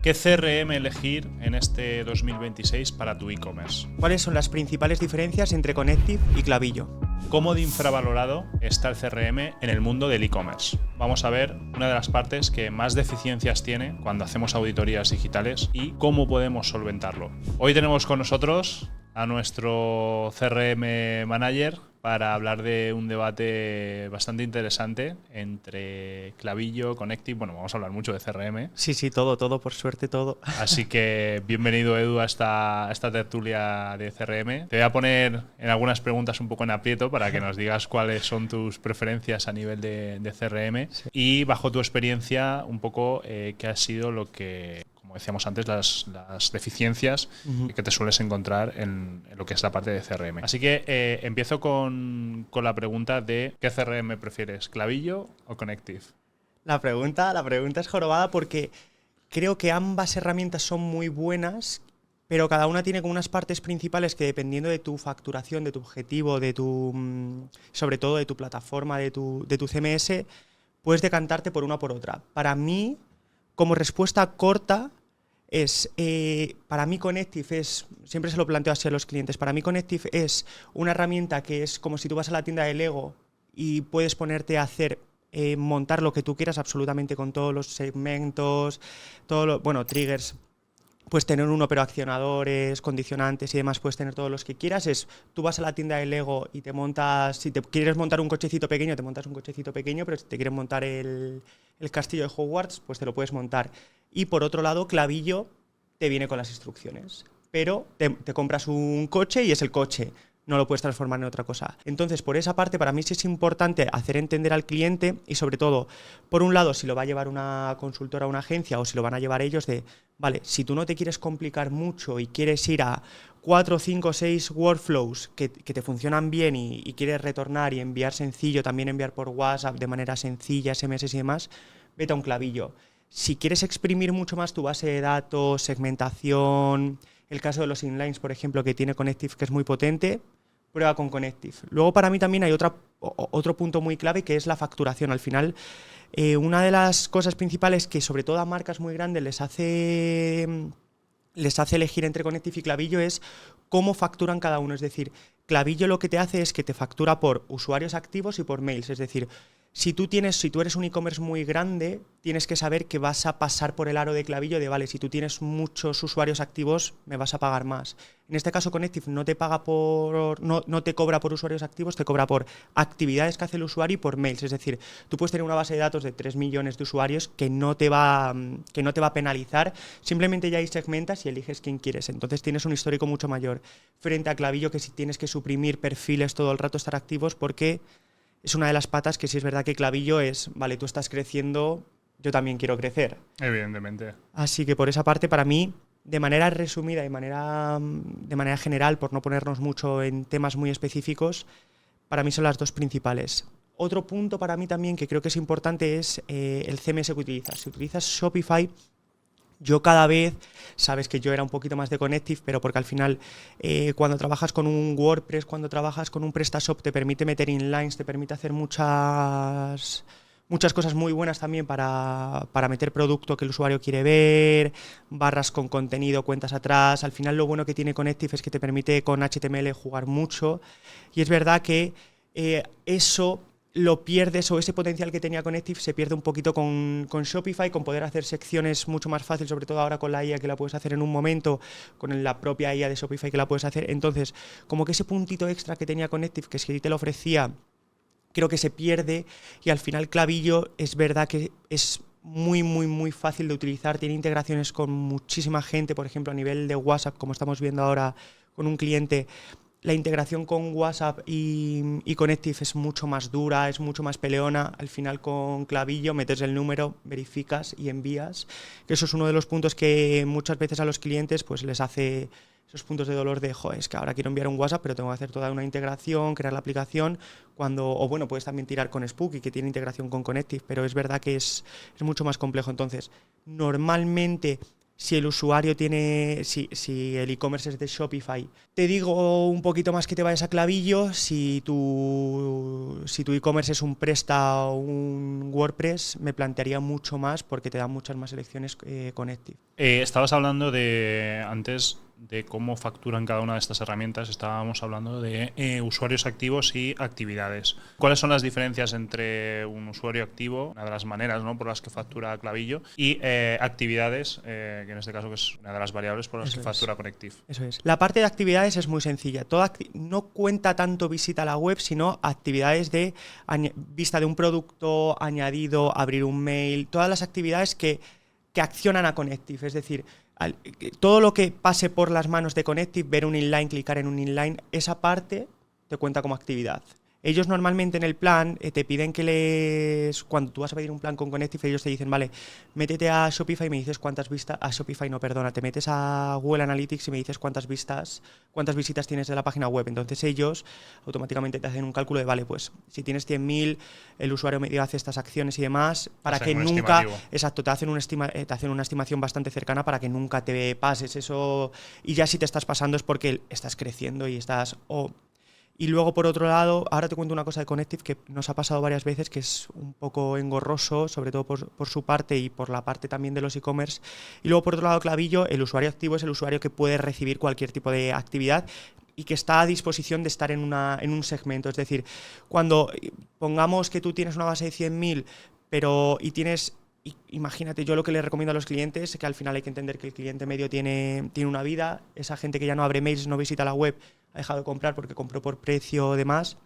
¿Qué CRM elegir en este 2026 para tu e-commerce? ¿Cuáles son las principales diferencias entre Connective y Klaviyo? ¿Cómo de infravalorado está el CRM en el mundo del e-commerce? Vamos a ver una de las partes que más deficiencias tiene cuando hacemos auditorías digitales y cómo podemos solventarlo. Hoy tenemos con nosotros a nuestro CRM Manager para hablar de un debate bastante interesante entre Klaviyo, Connective. Bueno, vamos a hablar mucho de CRM. Sí, todo, por suerte todo. Así que bienvenido, Edu, a esta tertulia de CRM. Te voy a poner en algunas preguntas un poco en aprieto para que nos digas cuáles son tus preferencias a nivel de CRM y bajo tu experiencia un poco qué ha sido lo que, como decíamos antes, las deficiencias que te sueles encontrar en lo que es la parte de CRM. Así que empiezo con la pregunta de ¿qué CRM prefieres, Klaviyo o Connective? La pregunta es jorobada porque creo que ambas herramientas son muy buenas, pero cada una tiene como unas partes principales que, dependiendo de tu facturación, de tu objetivo, sobre todo de tu plataforma, de tu CMS, puedes decantarte por una o por otra. Para mí, como respuesta corta, para mí Connective siempre se lo planteo así a los clientes, para mí Connective es una herramienta que es como si tú vas a la tienda de Lego y puedes ponerte a hacer, montar lo que tú quieras absolutamente con todos los segmentos, triggers, puedes tener uno, pero accionadores, condicionantes y demás, puedes tener todos los que quieras. Tú vas a la tienda de Lego y te montas, si te quieres montar un cochecito pequeño, te montas un cochecito pequeño, pero si te quieres montar el castillo de Hogwarts, pues te lo puedes montar. Y por otro lado, Klaviyo te viene con las instrucciones, pero te compras un coche y es el coche, no lo puedes transformar en otra cosa. Entonces, por esa parte, para mí sí es importante hacer entender al cliente y, sobre todo, por un lado, si lo va a llevar una consultora o una agencia o si lo van a llevar ellos, vale, si tú no te quieres complicar mucho y quieres ir a 4, 5, 6 workflows que te funcionan bien y quieres retornar y enviar sencillo, también enviar por WhatsApp de manera sencilla, SMS y demás, vete a un Klaviyo. Si quieres exprimir mucho más tu base de datos, segmentación, el caso de los inlines, por ejemplo, que tiene Connective, que es muy potente, prueba con Connective. Luego, para mí también hay otro punto muy clave, que es la facturación. Al final, una de las cosas principales que, sobre todo a marcas muy grandes, les hace elegir entre Connective y Klaviyo es cómo facturan cada uno. Es decir, Klaviyo lo que te hace es que te factura por usuarios activos y por mails. Es decir, si tú eres un e-commerce muy grande, tienes que saber que vas a pasar por el aro de Klaviyo de, vale, si tú tienes muchos usuarios activos, me vas a pagar más. En este caso, Connective no te cobra por usuarios activos, te cobra por actividades que hace el usuario y por mails. Es decir, tú puedes tener una base de datos de 3 millones de usuarios que no te va a penalizar, simplemente ya ahí segmentas y eliges quién quieres. Entonces tienes un histórico mucho mayor frente a Klaviyo, que si tienes que suprimir perfiles todo el rato, estar activos, porque es una de las patas que sí es verdad que Klaviyo es, vale, tú estás creciendo, yo también quiero crecer. Evidentemente. Así que por esa parte, para mí, de manera resumida y de manera general, por no ponernos mucho en temas muy específicos, para mí son las dos principales. Otro punto para mí también que creo que es importante es el CMS que utilizas. Si utilizas Shopify, yo cada vez, sabes que yo era un poquito más de Connective, pero porque al final cuando trabajas con un WordPress, cuando trabajas con un PrestaShop, te permite meter inlines, te permite hacer muchas cosas muy buenas también para meter producto que el usuario quiere ver, barras con contenido, cuentas atrás. Al final lo bueno que tiene Connective es que te permite con HTML jugar mucho, y es verdad que eso lo pierdes, o ese potencial que tenía Connective se pierde un poquito con Shopify, con poder hacer secciones mucho más fácil, sobre todo ahora con la IA que la puedes hacer en un momento, con la propia IA de Shopify que la puedes hacer. Entonces, como que ese puntito extra que tenía Connective, que si te lo ofrecía, creo que se pierde, y al final Klaviyo es verdad que es muy, muy, muy fácil de utilizar, tiene integraciones con muchísima gente, por ejemplo, a nivel de WhatsApp, como estamos viendo ahora con un cliente. La integración con WhatsApp y Connective es mucho más dura, es mucho más peleona. Al final con Klaviyo metes el número, verificas y envías. Que eso es uno de los puntos que muchas veces a los clientes pues les hace esos puntos de dolor de, es que ahora quiero enviar un WhatsApp, pero tengo que hacer toda una integración, crear la aplicación, puedes también tirar con Spooky, que tiene integración con Connective, pero es verdad que es mucho más complejo. Entonces, normalmente si el usuario tiene, si el e-commerce es de Shopify. Te digo un poquito más que te vayas a Klaviyo. Si tu e-commerce es un Presta o un WordPress, me plantearía mucho más porque te dan muchas más elecciones Connective. Estabas hablando antes de cómo facturan cada una de estas herramientas. Estábamos hablando de usuarios activos y actividades. ¿Cuáles son las diferencias entre un usuario activo, una de las maneras, ¿no?, por las que factura Klaviyo, y actividades, que en este caso que es una de las variables por las que factura Connective? Eso es. La parte de actividades es muy sencilla. No cuenta tanto visita a la web, sino actividades de vista de un producto, añadido, abrir un mail, todas las actividades que accionan a Connective. Es decir, todo lo que pase por las manos de Connective, ver un inline, clicar en un inline, esa parte te cuenta como actividad. Ellos normalmente en el plan te piden cuando tú vas a pedir un plan con Connective, ellos te dicen, vale, métete a Shopify y me dices cuántas vistas, te metes a Google Analytics y me dices cuántas visitas tienes de la página web. Entonces ellos automáticamente te hacen un cálculo de, vale, pues si tienes 100.000, el usuario medio hace estas acciones y demás, para que nunca, exacto, te hacen una estimación bastante cercana para que nunca te pases eso. Y ya si te estás pasando es porque estás creciendo y estás... Y luego, por otro lado, ahora te cuento una cosa de Connective que nos ha pasado varias veces, que es un poco engorroso, sobre todo por su parte y por la parte también de los e-commerce. Y luego, por otro lado, Klaviyo, el usuario activo es el usuario que puede recibir cualquier tipo de actividad y que está a disposición de estar en un segmento. Es decir, cuando pongamos que tú tienes una base de 100.000, imagínate, yo lo que le recomiendo a los clientes es que al final hay que entender que el cliente medio tiene una vida. Esa gente que ya no abre mails, no visita la web, ha dejado de comprar porque compró por precio o demás.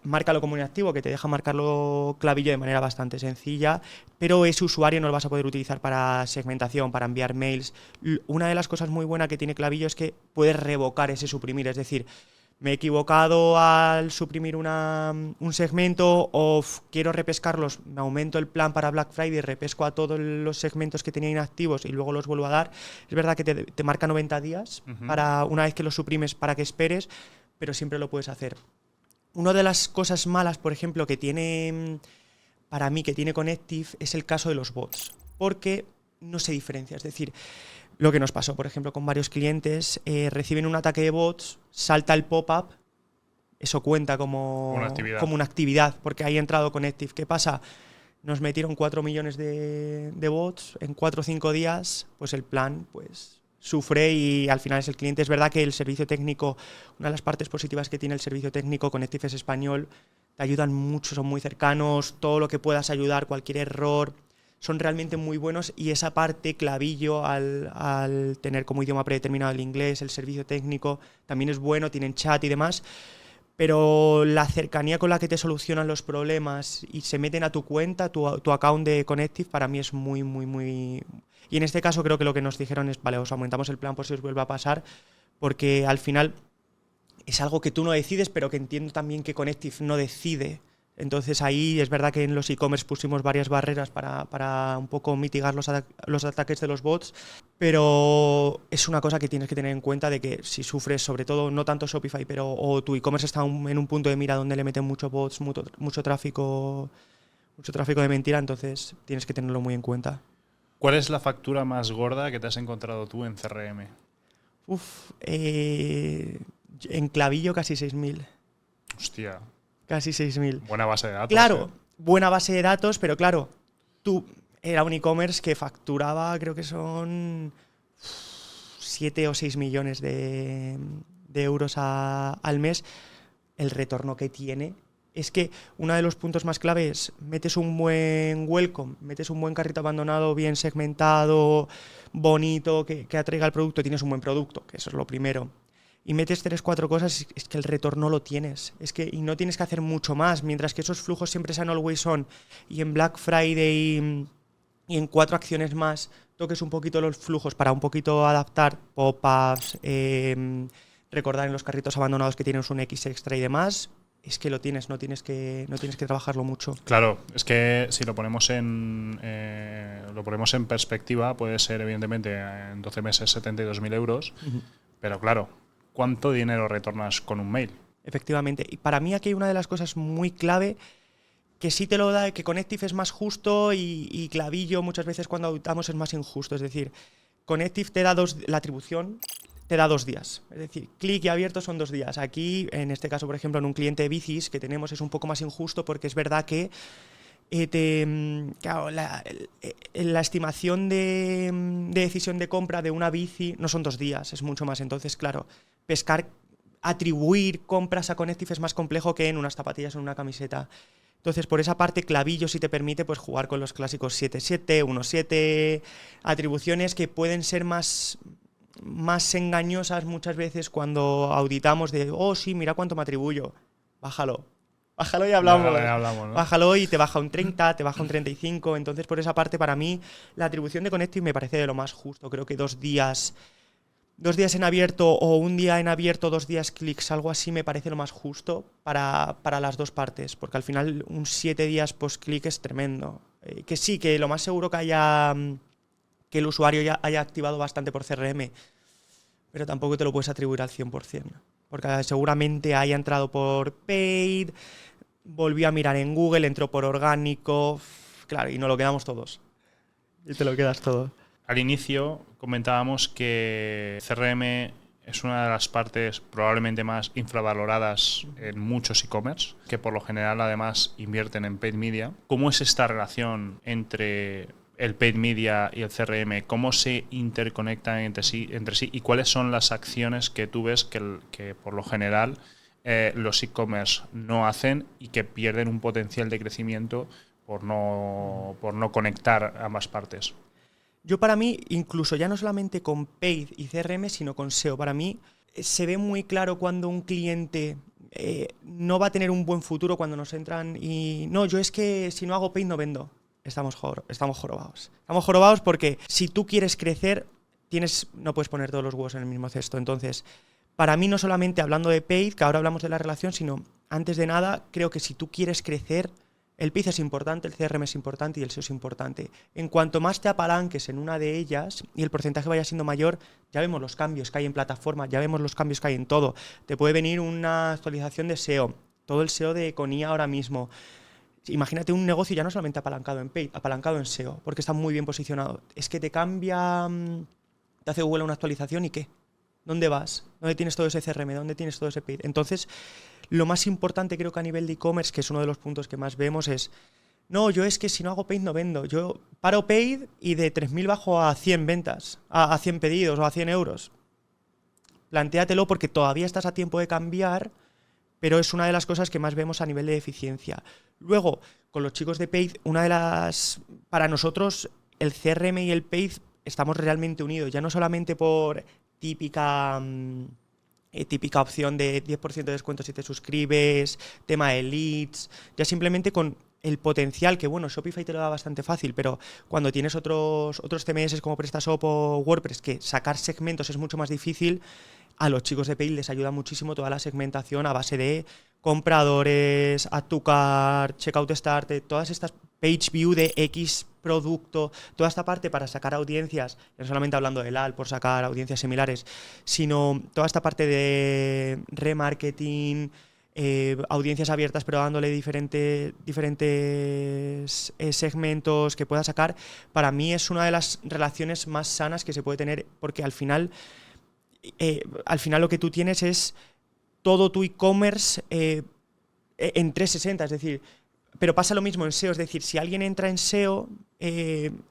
Márcalo como inactivo, que te deja marcarlo Klaviyo de manera bastante sencilla, pero ese usuario no lo vas a poder utilizar para segmentación, para enviar mails. Una de las cosas muy buenas que tiene Klaviyo es que puedes revocar ese suprimir, es decir, me he equivocado al suprimir un segmento o quiero repescarlos, me aumento el plan para Black Friday, repesco a todos los segmentos que tenía inactivos y luego los vuelvo a dar. Es verdad que te marca 90 días para una vez que los suprimes para que esperes, pero siempre lo puedes hacer. Una de las cosas malas, por ejemplo, que tiene Connective es el caso de los bots, porque no se diferencia. Es decir, lo que nos pasó, por ejemplo, con varios clientes, reciben un ataque de bots, salta el pop-up, eso cuenta como una actividad, porque ahí ha entrado Connective. ¿Qué pasa? Nos metieron 4 millones de bots en 4 o 5 días, pues el plan sufre y al final es el cliente. Es verdad que el servicio técnico, una de las partes positivas que tiene el servicio técnico, Connective es español, te ayudan mucho, son muy cercanos, todo lo que puedas ayudar, cualquier error, son realmente muy buenos. Y esa parte, Klaviyo, al tener como idioma predeterminado el inglés, el servicio técnico, también es bueno, tienen chat y demás, pero la cercanía con la que te solucionan los problemas y se meten a tu cuenta, tu account de Connective, para mí es muy, muy, muy... Y en este caso creo que lo que nos dijeron es, vale, os aumentamos el plan por si os vuelve a pasar, porque al final es algo que tú no decides, pero que entiendo también que Connective no decide. Entonces ahí es verdad que en los e-commerce pusimos varias barreras para un poco mitigar los ataques de los bots, pero es una cosa que tienes que tener en cuenta, de que si sufres, sobre todo, no tanto Shopify, o tu e-commerce está en un punto de mira donde le meten muchos bots, mucho tráfico de mentira, entonces tienes que tenerlo muy en cuenta. ¿Cuál es la factura más gorda que te has encontrado tú en CRM? En Klaviyo casi 6.000. Hostia. Casi 6.000. Buena base de datos. Claro, buena base de datos, pero claro, tú era un e-commerce que facturaba, creo que son 7 o 6 millones de euros al mes. El retorno que tiene es que uno de los puntos más clave es: metes un buen welcome, metes un buen carrito abandonado bien segmentado, bonito, que atraiga el producto, tienes un buen producto, que eso es lo primero. Y metes 3-4 cosas, es que el retorno lo tienes. Y no tienes que hacer mucho más. Mientras que esos flujos siempre sean always on, y en Black Friday y en 4 acciones más toques un poquito los flujos para un poquito adaptar pop-ups, recordar en los carritos abandonados que tienes un X extra y demás, es que lo tienes, no tienes que trabajarlo mucho. Claro, es que si lo ponemos en perspectiva, puede ser evidentemente en 12 meses 72.000 euros, pero claro, ¿cuánto dinero retornas con un mail? Efectivamente. Y para mí aquí hay una de las cosas muy clave, que sí te lo da, que Connective es más justo y Klaviyo muchas veces cuando auditamos es más injusto. Es decir, Connective te da la atribución te da 2 días. Es decir, clic y abierto son 2 días. Aquí, en este caso, por ejemplo, en un cliente de bicis que tenemos es un poco más injusto porque es verdad que claro, la estimación de decisión de compra de una bici no son 2 días, es mucho más. Entonces, claro, atribuir compras a Connective es más complejo que en unas zapatillas o en una camiseta. Entonces, por esa parte, Klaviyo sí te permite pues, jugar con los clásicos 7-7, 1-7, atribuciones que pueden ser más engañosas muchas veces cuando auditamos de, oh, sí, mira cuánto me atribuyo. Bájalo y hablamos. ¿no? Bájalo y te baja un 30, te baja un 35. Entonces, por esa parte, para mí, la atribución de Connective me parece de lo más justo. Creo que 2 días en abierto o un día en abierto, 2 días clics, algo así me parece lo más justo para las dos partes, porque al final un 7 días post-click es tremendo. Que sí, que lo más seguro que el usuario ya haya activado bastante por CRM, pero tampoco te lo puedes atribuir al 100%, porque seguramente haya entrado por paid, volvió a mirar en Google, entró por orgánico, claro, y nos lo quedamos todos. Y te lo quedas todo. Al inicio comentábamos que CRM es una de las partes probablemente más infravaloradas en muchos e-commerce, que por lo general además invierten en paid media. ¿Cómo es esta relación entre el paid media y el CRM? ¿Cómo se interconectan entre sí? ¿Y cuáles son las acciones que tú ves que por lo general los e-commerce no hacen y que pierden un potencial de crecimiento por no conectar ambas partes? Yo para mí, incluso ya no solamente con Paid y CRM, sino con SEO, para mí se ve muy claro cuando un cliente no va a tener un buen futuro cuando nos entran y no, yo es que si no hago Paid no vendo. Estamos jorobados. Estamos jorobados porque si tú quieres crecer, no puedes poner todos los huevos en el mismo cesto. Entonces, para mí no solamente hablando de Paid, que ahora hablamos de la relación, sino antes de nada, creo que si tú quieres crecer, el Paid es importante, el CRM es importante y el SEO es importante. En cuanto más te apalanques en una de ellas y el porcentaje vaya siendo mayor, ya vemos los cambios que hay en plataforma, ya vemos los cambios que hay en todo. Te puede venir una actualización de SEO, todo el SEO de Econia ahora mismo. Imagínate un negocio ya no solamente apalancado en Paid, apalancado en SEO, porque está muy bien posicionado. Es que te cambia, te hace Google una actualización y ¿qué? ¿Dónde vas? ¿Dónde tienes todo ese CRM? ¿Dónde tienes todo ese Paid? Entonces, lo más importante creo que a nivel de e-commerce, que es uno de los puntos que más vemos, es no, yo es que si no hago Paid no vendo. Yo paro Paid y de 3.000 bajo a 100 ventas, a 100 pedidos o a 100 euros. Plantéatelo porque todavía estás a tiempo de cambiar, pero es una de las cosas que más vemos a nivel de eficiencia. Luego, con los chicos de Paid, para nosotros, el CRM y el Paid estamos realmente unidos, ya no solamente por típica opción de 10% de descuento si te suscribes, tema de leads, ya simplemente con el potencial que, bueno, Shopify te lo da bastante fácil, pero cuando tienes otros CMS como PrestaShop o WordPress, que sacar segmentos es mucho más difícil, a los chicos de Paid les ayuda muchísimo toda la segmentación a base de compradores, add to cart, checkout start, todas estas page view de X producto, toda esta parte para sacar audiencias, no solamente hablando del AL por sacar audiencias similares, sino toda esta parte de remarketing, audiencias abiertas pero dándole diferentes segmentos que pueda sacar, para mí es una de las relaciones más sanas que se puede tener, porque al final lo que tú tienes es todo tu e-commerce en 360, es decir, pero pasa lo mismo en SEO, es decir, si alguien entra en SEO,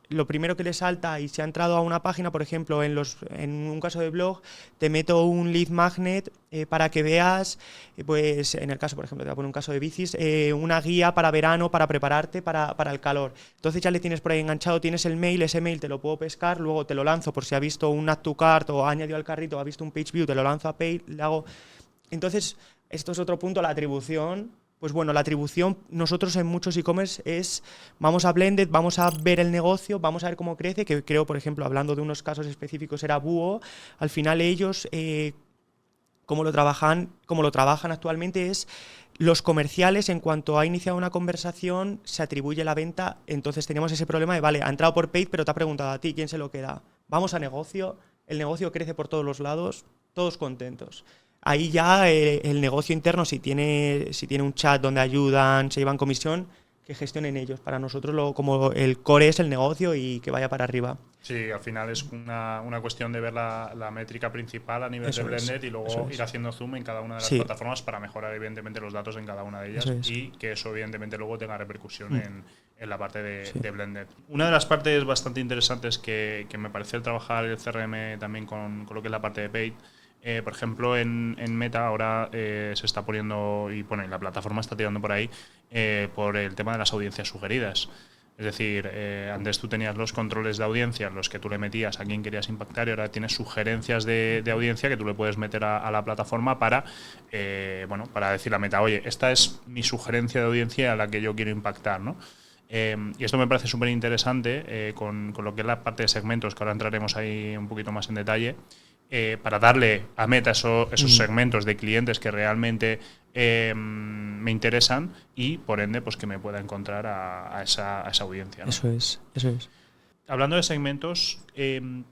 lo primero que le salta y se ha entrado a una página, por ejemplo, en un caso de blog, te meto un lead magnet para que veas, pues en el caso, por ejemplo, te voy a poner un caso de bicis, una guía para verano, para prepararte para el calor. Entonces ya le tienes por ahí enganchado, tienes el mail, ese mail te lo puedo pescar, luego te lo lanzo por si ha visto un add to cart o ha añadido al carrito, ha visto un page view, te lo lanzo a Paid, le hago... Entonces, esto es otro punto, la atribución. Pues bueno, la atribución nosotros en muchos e-commerce es, vamos a Blended, vamos a ver el negocio, vamos a ver cómo crece, que creo, por ejemplo, hablando de unos casos específicos, era Buo. Al final ellos, como lo trabajan actualmente es los comerciales, en cuanto ha iniciado una conversación, se atribuye la venta. Entonces teníamos ese problema de, vale, ha entrado por Paid, pero te ha preguntado a ti, ¿quién se lo queda? Vamos a negocio, el negocio crece por todos los lados, todos contentos. Ahí ya el negocio interno, si tiene un chat donde ayudan, se llevan comisión, que gestionen ellos. Para nosotros como el core es el negocio y que vaya para arriba. Sí, al final es una cuestión de ver la métrica principal a nivel de Blended y luego ir haciendo zoom en cada una de las plataformas para mejorar evidentemente los datos en cada una de ellas y que eso evidentemente luego tenga repercusión en la parte de Blended. Una de las partes bastante interesantes que me parece el trabajar el CRM también con lo que es la parte de Paid, por ejemplo, en Meta ahora se está poniendo, y bueno, la plataforma está tirando por ahí, por el tema de las audiencias sugeridas. Es decir, antes tú tenías los controles de audiencia en los que tú le metías a quién querías impactar y ahora tienes sugerencias de audiencia que tú le puedes meter a la plataforma para decirle a Meta, oye, esta es mi sugerencia de audiencia a la que yo quiero impactar, ¿no? Y esto me parece súper interesante con lo que es la parte de segmentos, que ahora entraremos ahí un poquito más en detalle, para darle a Meta esos segmentos de clientes que realmente me interesan y por ende pues que me pueda encontrar a esa audiencia, ¿no? Eso es. Hablando de segmentos,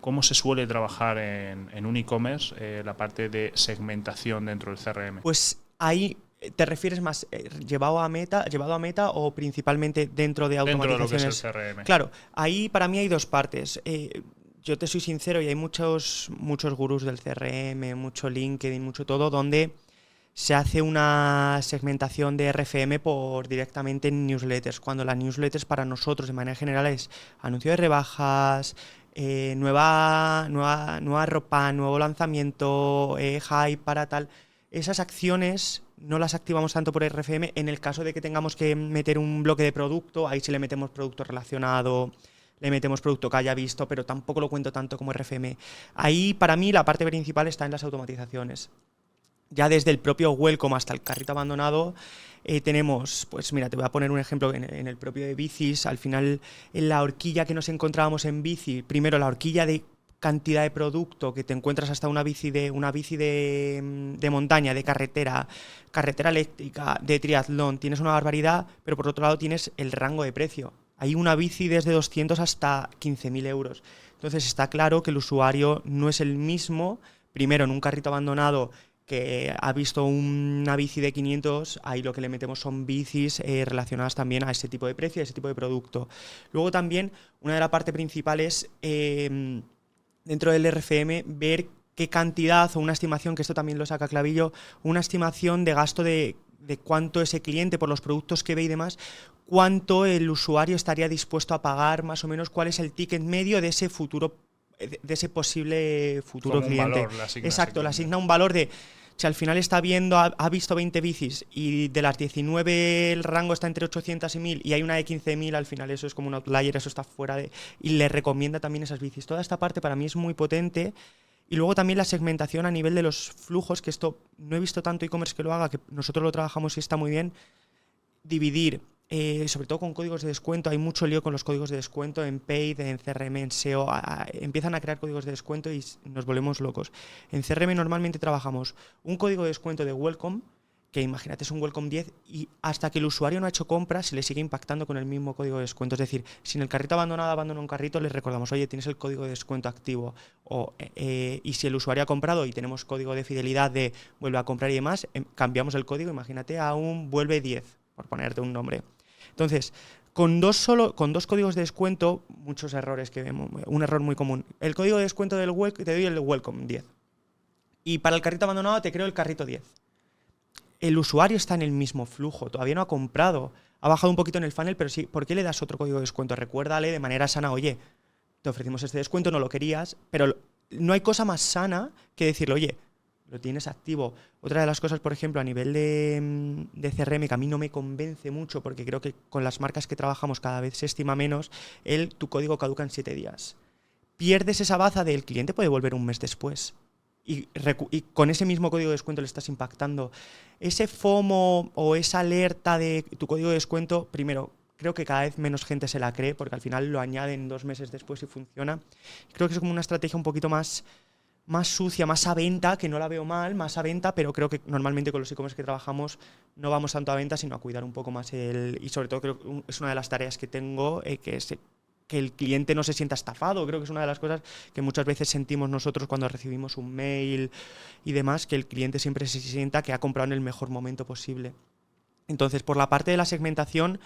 ¿cómo se suele trabajar en un e-commerce la parte de segmentación dentro del CRM? Pues ahí te refieres más llevado a Meta o principalmente dentro de automatizaciones. Dentro de lo que es el CRM. Claro, ahí para mí hay dos partes. Yo te soy sincero y hay muchos gurús del CRM, mucho LinkedIn, mucho todo, donde se hace una segmentación de RFM directamente en newsletters, cuando las newsletters para nosotros de manera general es anuncio de rebajas, nueva ropa, nuevo lanzamiento, hype para tal. Esas acciones no las activamos tanto por RFM. En el caso de que tengamos que meter un bloque de producto, ahí sí le metemos producto relacionado, le metemos producto que haya visto, pero tampoco lo cuento tanto como RFM. Ahí, para mí, la parte principal está en las automatizaciones. Ya desde el propio welcome hasta el carrito abandonado tenemos, pues mira, te voy a poner un ejemplo en el propio de bicis. Al final, en la horquilla que nos encontrábamos en bici, primero la horquilla de cantidad de producto que te encuentras hasta una bici de montaña, de carretera eléctrica, de triatlón, tienes una barbaridad, pero por otro lado tienes el rango de precio. Hay una bici desde 200 hasta 15.000 euros. Entonces está claro que el usuario no es el mismo, primero en un carrito abandonado que ha visto una bici de 500, ahí lo que le metemos son bicis relacionadas también a ese tipo de precio, a ese tipo de producto. Luego también, una de las partes principales dentro del RFM, ver qué cantidad o una estimación, que esto también lo saca Clavillo, una estimación de gasto de cuánto ese cliente, por los productos que ve y demás, cuánto el usuario estaría dispuesto a pagar, más o menos cuál es el ticket medio de ese futuro, de ese posible futuro cliente. Exacto, le asigna un valor de, si al final ha visto 20 bicis y de las 19 el rango está entre 800 y 1000 y hay una de 15.000, al final eso es como un outlier, eso está fuera de... Y le recomienda también esas bicis. Toda esta parte para mí es muy potente. Y luego también la segmentación a nivel de los flujos, que esto no he visto tanto e-commerce que lo haga, que nosotros lo trabajamos y está muy bien. Dividir, sobre todo con códigos de descuento, hay mucho lío con los códigos de descuento en Paid, en CRM, en SEO, empiezan a crear códigos de descuento y nos volvemos locos. En CRM normalmente trabajamos un código de descuento de Welcome, que imagínate es un Welcome 10, y hasta que el usuario no ha hecho compras se le sigue impactando con el mismo código de descuento. Es decir, si en el carrito abandonado abandona un carrito, les recordamos, oye, tienes el código de descuento activo. Y si el usuario ha comprado y tenemos código de fidelidad de vuelve a comprar y demás, cambiamos el código, imagínate, a un vuelve 10, por ponerte un nombre. Entonces, con dos códigos de descuento, muchos errores que vemos. Un error muy común. El código de descuento del te doy el Welcome 10. Y para el carrito abandonado te creo el carrito 10. El usuario está en el mismo flujo, todavía no ha comprado, ha bajado un poquito en el funnel, pero sí, ¿por qué le das otro código de descuento? Recuérdale de manera sana, oye, te ofrecimos este descuento, no lo querías, pero no hay cosa más sana que decirle, oye, lo tienes activo. Otra de las cosas, por ejemplo, a nivel de CRM, que a mí no me convence mucho, porque creo que con las marcas que trabajamos cada vez se estima menos, tu código caduca en 7 días. Pierdes esa baza del cliente, puede volver un mes después. Y con ese mismo código de descuento le estás impactando. Ese FOMO o esa alerta de tu código de descuento, primero, creo que cada vez menos gente se la cree, porque al final lo añaden 2 meses después y funciona. Creo que es como una estrategia un poquito más sucia, más a venta, que no la veo mal, más a venta, pero creo que normalmente con los e-commerce que trabajamos no vamos tanto a venta, sino a cuidar un poco más y sobre todo creo que es una de las tareas que tengo, que el cliente no se sienta estafado. Creo que es una de las cosas que muchas veces sentimos nosotros cuando recibimos un mail y demás, que el cliente siempre se sienta que ha comprado en el mejor momento posible. Entonces, por la parte de la segmentación,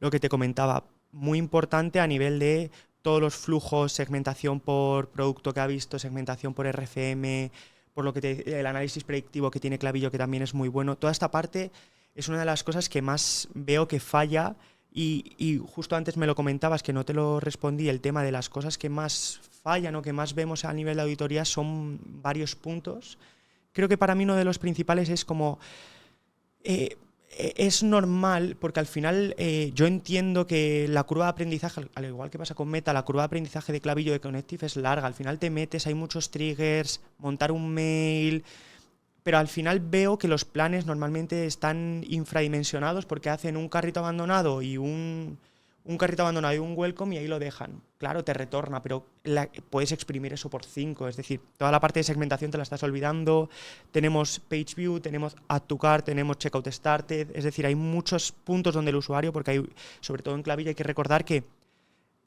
lo que te comentaba, muy importante a nivel de todos los flujos, segmentación por producto que ha visto, segmentación por RFM, por lo que el análisis predictivo que tiene Klaviyo, que también es muy bueno. Toda esta parte es una de las cosas que más veo que falla y justo antes me lo comentabas, que no te lo respondí, el tema de las cosas que más fallan o que más vemos a nivel de auditoría son varios puntos. Creo que para mí uno de los principales es como... es normal, porque al final yo entiendo que la curva de aprendizaje, al igual que pasa con Meta, la curva de aprendizaje de Klaviyo de Connective es larga. Al final te metes, hay muchos triggers, montar un mail, pero al final veo que los planes normalmente están infradimensionados porque hacen un carrito abandonado y un carrito abandonado y un welcome y ahí lo dejan. Claro, te retorna, pero puedes exprimir eso por 5. Es decir, toda la parte de segmentación te la estás olvidando. Tenemos page view, tenemos add to cart, tenemos checkout started. Es decir, hay muchos puntos donde el usuario, porque hay, sobre todo en Klaviyo, hay que recordar que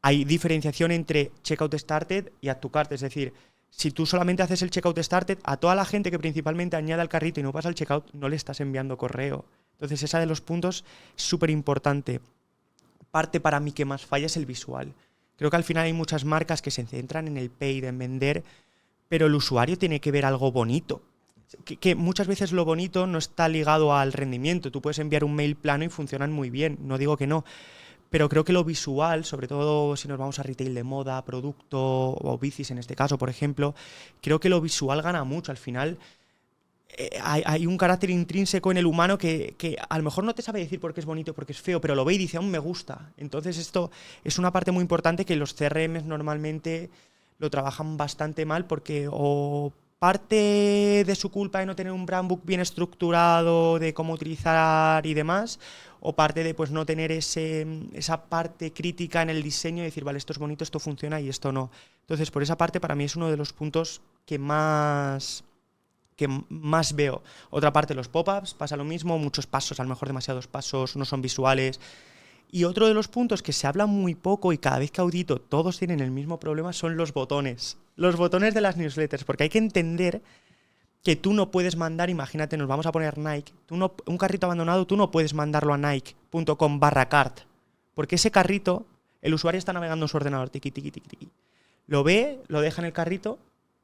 hay diferenciación entre checkout started y add to cart. Es decir, si tú solamente haces el checkout started, a toda la gente que principalmente añade al carrito y no pasa el checkout, no le estás enviando correo. Entonces, esa de los puntos es súper importante. Parte para mí que más falla es el visual. Creo que al final hay muchas marcas que se centran en el paid, en vender, pero el usuario tiene que ver algo bonito. Que muchas veces lo bonito no está ligado al rendimiento. Tú puedes enviar un mail plano y funcionan muy bien, no digo que no. Pero creo que lo visual, sobre todo si nos vamos a retail de moda, producto o bicis en este caso, por ejemplo, creo que lo visual gana mucho. Al final hay un carácter intrínseco en el humano que a lo mejor no te sabe decir por qué es bonito, porque es feo, pero lo ve y dice, aún me gusta. Entonces esto es una parte muy importante que los CRMs normalmente lo trabajan bastante mal porque o parte de su culpa de no tener un brand book bien estructurado, de cómo utilizar y demás, o parte de pues no tener esa parte crítica en el diseño y decir, vale, esto es bonito, esto funciona y esto no. Entonces, por esa parte, para mí es uno de los puntos que más veo. Otra parte, los pop-ups, pasa lo mismo, muchos pasos, a lo mejor demasiados pasos, no son visuales. Y otro de los puntos que se habla muy poco y cada vez que audito todos tienen el mismo problema son los botones. Los botones de las newsletters, porque hay que entender que tú no puedes mandar, imagínate, nos vamos a poner Nike, un carrito abandonado, tú no puedes mandarlo a nike.com/cart, porque ese carrito, el usuario está navegando en su ordenador, tiqui, tiqui, tiqui, tiqui. Lo ve, lo deja en el carrito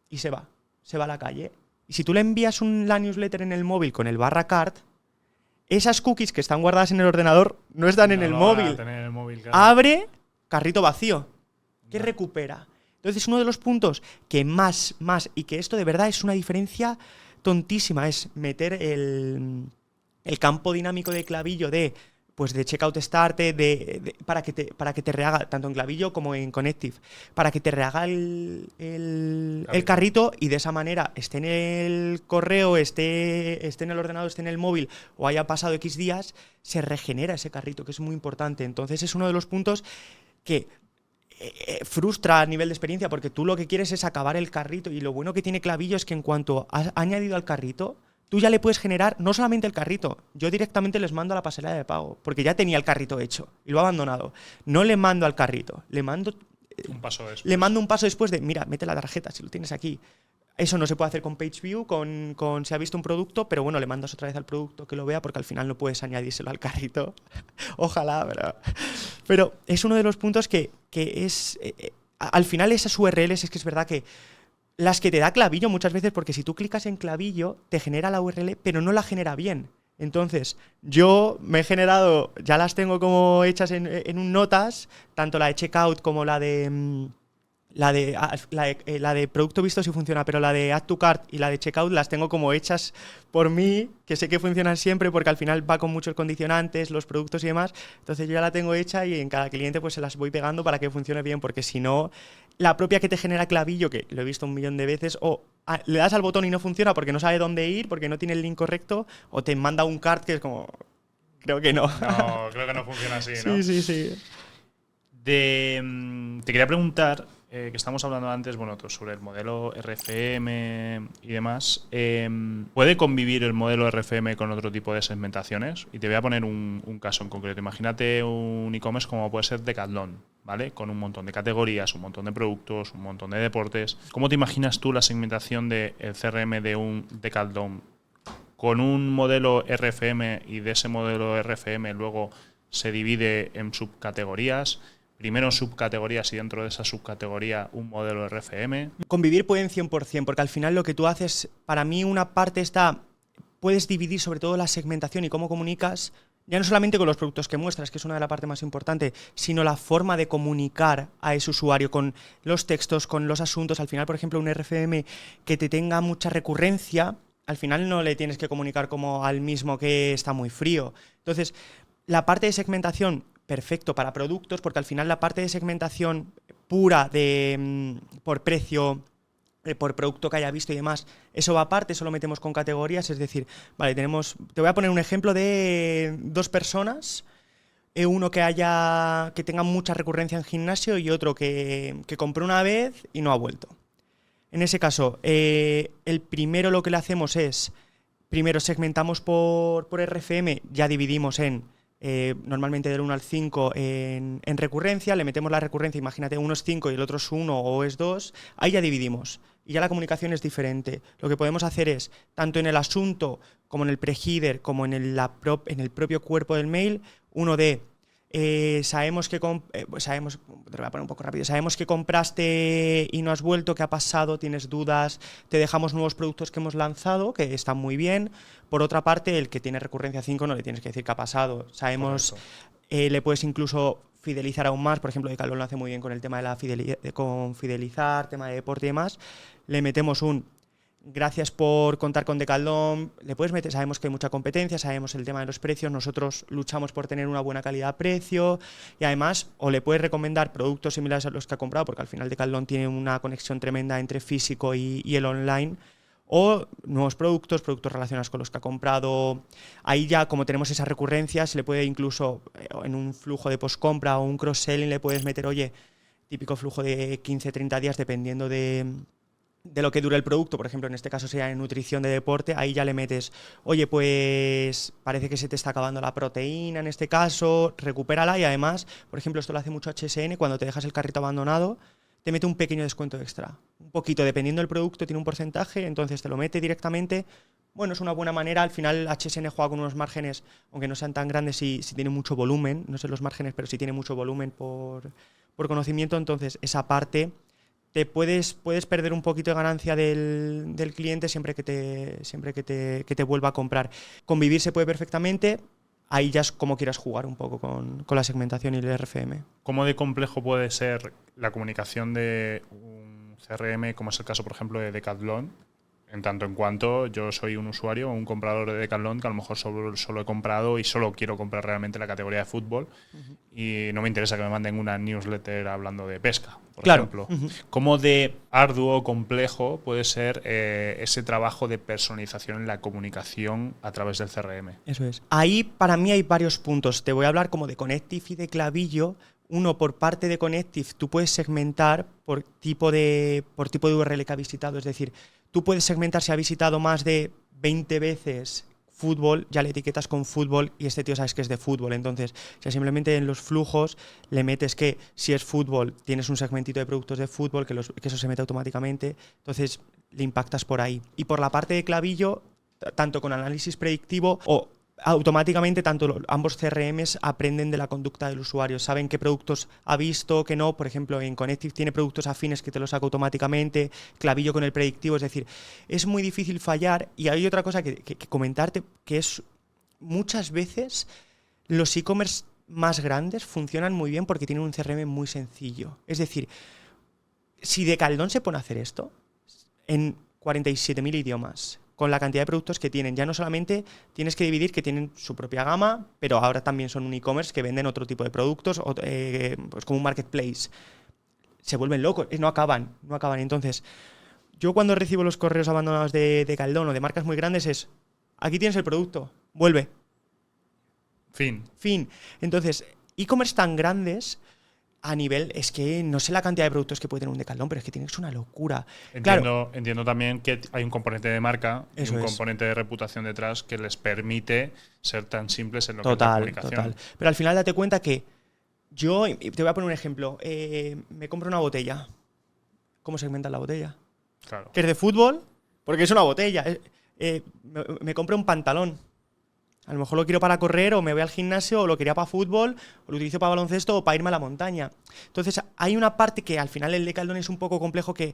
y se va a la calle. Y si tú le envías la newsletter en el móvil con el /cart, esas cookies que están guardadas en el ordenador no están en el móvil. Claro. Abre, carrito vacío. ¿Qué recupera? Entonces, uno de los puntos que más, y que esto de verdad es una diferencia tontísima, es meter el campo dinámico de Klaviyo de checkout start, para que te rehaga, tanto en Klaviyo como en Connective, para que te rehaga el carrito y de esa manera esté en el correo, esté en el ordenador, esté en el móvil o haya pasado X días, se regenera ese carrito, que es muy importante. Entonces es uno de los puntos que frustra a nivel de experiencia, porque tú lo que quieres es acabar el carrito, y lo bueno que tiene Klaviyo es que en cuanto has añadido al carrito, tú ya le puedes generar no solamente el carrito, yo directamente les mando a la pasarela de pago, porque ya tenía el carrito hecho y lo ha abandonado. No le mando al carrito, le mando un paso después. Le mando un paso después de, mira, mete la tarjeta si lo tienes aquí. Eso no se puede hacer con PageView, con si ha visto un producto, pero bueno, le mandas otra vez al producto que lo vea, porque al final no puedes añadírselo al carrito. Ojalá, pero es uno de los puntos que es... al final esas URLs es que es verdad que las que te da Klaviyo muchas veces, porque si tú clicas en Klaviyo te genera la URL, pero no la genera bien. Entonces, yo me he generado, ya las tengo como hechas en un notas, tanto la de checkout como la de producto visto si funciona, pero la de add to cart y la de checkout las tengo como hechas por mí, que sé que funcionan siempre porque al final va con muchos condicionantes, los productos y demás. Entonces yo ya la tengo hecha y en cada cliente pues se las voy pegando para que funcione bien, porque si no, la propia que te genera Klaviyo, que lo he visto 1.000.000 de veces, o le das al botón y no funciona porque no sabe dónde ir, porque no tiene el link correcto, o te manda un cart que es como... Creo que no. No, creo que no funciona así, ¿no? Sí. Te quería preguntar, que estamos hablando antes, bueno, sobre el modelo RFM y demás. ¿Puede convivir el modelo RFM con otro tipo de segmentaciones? Y te voy a poner un caso en concreto. Imagínate un e-commerce como puede ser Decathlon, ¿vale? Con un montón de categorías, un montón de productos, un montón de deportes. ¿Cómo te imaginas tú la segmentación del CRM de un Decathlon con un modelo RFM y de ese modelo RFM luego se divide en subcategorías. Primero en subcategorías y dentro de esa subcategoría un modelo RFM. Convivir pueden 100%, porque al final lo que tú haces, para mí una parte está, puedes dividir sobre todo la segmentación y cómo comunicas, ya no solamente con los productos que muestras, que es una de las partes más importantes, sino la forma de comunicar a ese usuario con los textos, con los asuntos. Al final, por ejemplo, un RFM que te tenga mucha recurrencia, al final no le tienes que comunicar como al mismo que está muy frío. Entonces, la parte de segmentación, perfecto para productos, porque al final la parte de segmentación pura por precio, por producto que haya visto y demás, eso va aparte, eso lo metemos con categorías, es decir, vale, te voy a poner un ejemplo de 2 personas, uno que tenga mucha recurrencia en gimnasio y otro que compró una vez y no ha vuelto. En ese caso, el primero lo que le hacemos es, primero segmentamos por RFM, ya dividimos normalmente del 1 al 5 en recurrencia, le metemos la recurrencia, imagínate, uno es 5 y el otro es 1 o es 2, ahí ya dividimos y ya la comunicación es diferente. Lo que podemos hacer es, tanto en el asunto como en el pre-header, como en el propio cuerpo del mail, uno de sabemos que te lo voy a poner un poco rápido, sabemos que compraste y no has vuelto, ¿qué ha pasado? ¿Tienes dudas? Te dejamos nuevos productos que hemos lanzado, que están muy bien. Por otra parte, el que tiene recurrencia 5 no le tienes que decir qué ha pasado. Sabemos, le puedes incluso fidelizar aún más, por ejemplo, Decathlon lo hace muy bien con el tema de la fidelizar, tema de deporte y demás. Le metemos gracias por contar con Decathlon, le puedes meter, sabemos que hay mucha competencia, sabemos el tema de los precios, nosotros luchamos por tener una buena calidad-precio y además o le puedes recomendar productos similares a los que ha comprado, porque al final Decathlon tiene una conexión tremenda entre físico y el online, o nuevos productos relacionados con los que ha comprado. Ahí ya, como tenemos esa recurrencia, se le puede incluso en un flujo de post-compra o un cross-selling le puedes meter, oye, típico flujo de 15-30 días dependiendo de lo que dura el producto, por ejemplo, en este caso sería en nutrición de deporte, ahí ya le metes, oye, pues parece que se te está acabando la proteína en este caso, recupérala y además, por ejemplo, esto lo hace mucho HSN, cuando te dejas el carrito abandonado, te mete un pequeño descuento extra, un poquito, dependiendo del producto, tiene un porcentaje, entonces te lo mete directamente. Bueno, es una buena manera, al final HSN juega con unos márgenes, aunque no sean tan grandes, si tiene mucho volumen, no sé los márgenes, pero sí tiene mucho volumen por conocimiento, entonces esa parte te puedes perder un poquito de ganancia del cliente siempre que te vuelva a comprar. Convivir se puede perfectamente, ahí ya es como quieras jugar un poco con la segmentación y el RFM. ¿Cómo de complejo puede ser la comunicación de un CRM, como es el caso, por ejemplo, de Decathlon? En tanto en cuanto yo soy un usuario o un comprador de Decathlon que a lo mejor solo he comprado y solo quiero comprar realmente la categoría de fútbol y no me interesa que me manden una newsletter hablando de pesca, por ejemplo. ¿Cómo de arduo o complejo puede ser ese trabajo de personalización en la comunicación a través del CRM? Eso es. Ahí para mí hay varios puntos. Te voy a hablar como de Connective y de Klaviyo. Uno, por parte de Connective, tú puedes segmentar por tipo de URL que ha visitado. Es decir, tú puedes segmentar si ha visitado más de 20 veces fútbol, ya le etiquetas con fútbol y este tío sabes que es de fútbol. Entonces, ya simplemente en los flujos le metes que si es fútbol, tienes un segmentito de productos de fútbol, que eso se mete automáticamente. Entonces, le impactas por ahí. Y por la parte de Klaviyo, tanto con análisis predictivo o automáticamente ambos CRMs aprenden de la conducta del usuario, saben qué productos ha visto, qué no. Por ejemplo, en Connective tiene productos afines que te los saca automáticamente, Klaviyo con el predictivo, es decir, es muy difícil fallar. Y hay otra cosa que comentarte, que es muchas veces los e-commerce más grandes funcionan muy bien porque tienen un CRM muy sencillo. Es decir, si Decathlon se pone a hacer esto en 47.000 idiomas, con la cantidad de productos que tienen. Ya no solamente tienes que dividir que tienen su propia gama, pero ahora también son un e-commerce que venden otro tipo de productos, pues como un marketplace. Se vuelven locos, no acaban. Entonces, yo cuando recibo los correos abandonados de Decathlon o de marcas muy grandes es, aquí tienes el producto, vuelve. Fin. Entonces, e-commerce tan grandes a nivel, es que no sé la cantidad de productos que puede tener un Decathlon, pero es que tienes una locura. Entiendo también que hay un componente de marca y un componente de reputación detrás que les permite ser tan simples en lo que es la comunicación. Total. Pero al final date cuenta que yo, te voy a poner un ejemplo, me compro una botella. ¿Cómo segmentas la botella? Claro. ¿Que es de fútbol? Porque es una botella. Me compro un pantalón. A lo mejor lo quiero para correr, o me voy al gimnasio, o lo quería para fútbol, o lo utilizo para baloncesto, o para irme a la montaña. Entonces, hay una parte que al final el Decathlon es un poco complejo, que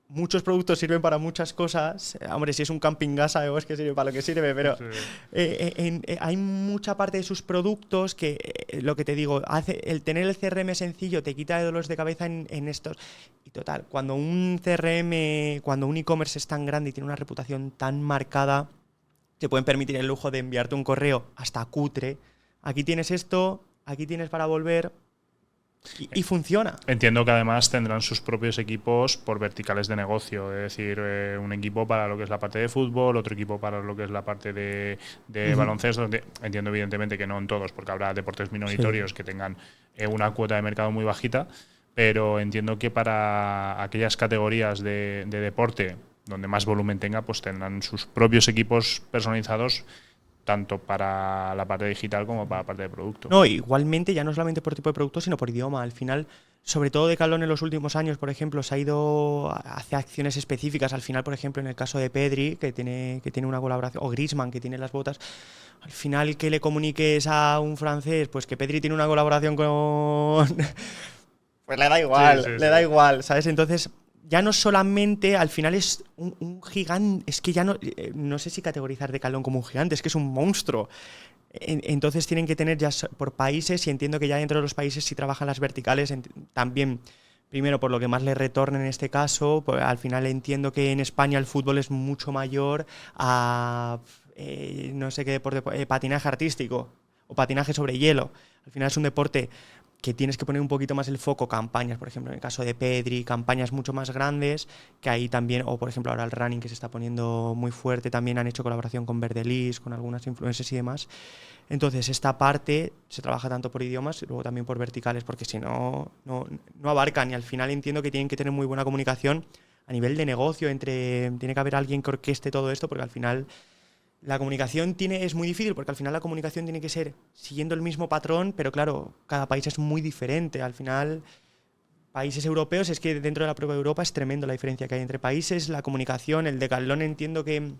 muchos productos sirven para muchas cosas. Hombre, si es un camping gas, sabemos que sirve para lo que sirve, pero hay mucha parte de sus productos que, lo que te digo, el tener el CRM sencillo te quita de dolores de cabeza en estos. Y total, cuando un CRM, cuando un e-commerce es tan grande y tiene una reputación tan marcada, te pueden permitir el lujo de enviarte un correo hasta cutre. Aquí tienes esto, aquí tienes para volver. Y funciona. Entiendo que además tendrán sus propios equipos por verticales de negocio, es decir, un equipo para lo que es la parte de fútbol, otro equipo para lo que es la parte de baloncesto. Entiendo evidentemente que no en todos, porque habrá deportes minoritarios que tengan una cuota de mercado muy bajita, pero entiendo que para aquellas categorías de deporte donde más volumen tenga, pues tendrán sus propios equipos personalizados, tanto para la parte digital como para la parte de producto. No, igualmente, ya no solamente por tipo de producto, sino por idioma. Al final, sobre todo Decathlon en los últimos años, por ejemplo, se ha ido hacia acciones específicas. Al final, por ejemplo, en el caso de Pedri, que tiene una colaboración, o Griezmann, que tiene las botas, al final que le comuniques a un francés, pues que Pedri tiene una colaboración con... pues le da igual, da igual, ¿sabes? Entonces, ya no solamente, al final es un gigante, es que ya no sé si categorizar Decathlon como un gigante, es que es un monstruo. Entonces tienen que tener ya por países, y entiendo que ya dentro de los países si trabajan las verticales, también, primero por lo que más le retorne en este caso, pues al final entiendo que en España el fútbol es mucho mayor a, no sé qué deporte, patinaje artístico o patinaje sobre hielo. Al final es un deporte que tienes que poner un poquito más el foco, campañas, por ejemplo, en el caso de Pedri, campañas mucho más grandes, que ahí también, o por ejemplo ahora el running, que se está poniendo muy fuerte, también han hecho colaboración con Verdelis, con algunas influencers y demás. Entonces esta parte se trabaja tanto por idiomas y luego también por verticales, porque si no abarcan, y al final entiendo que tienen que tener muy buena comunicación a nivel de negocio, tiene que haber alguien que orqueste todo esto, porque al final la comunicación es muy difícil, porque al final la comunicación tiene que ser siguiendo el mismo patrón, pero claro, cada país es muy diferente. Al final, países europeos, es que dentro de la propia Europa es tremendo la diferencia que hay entre países. La comunicación, el Decathlon, entiendo que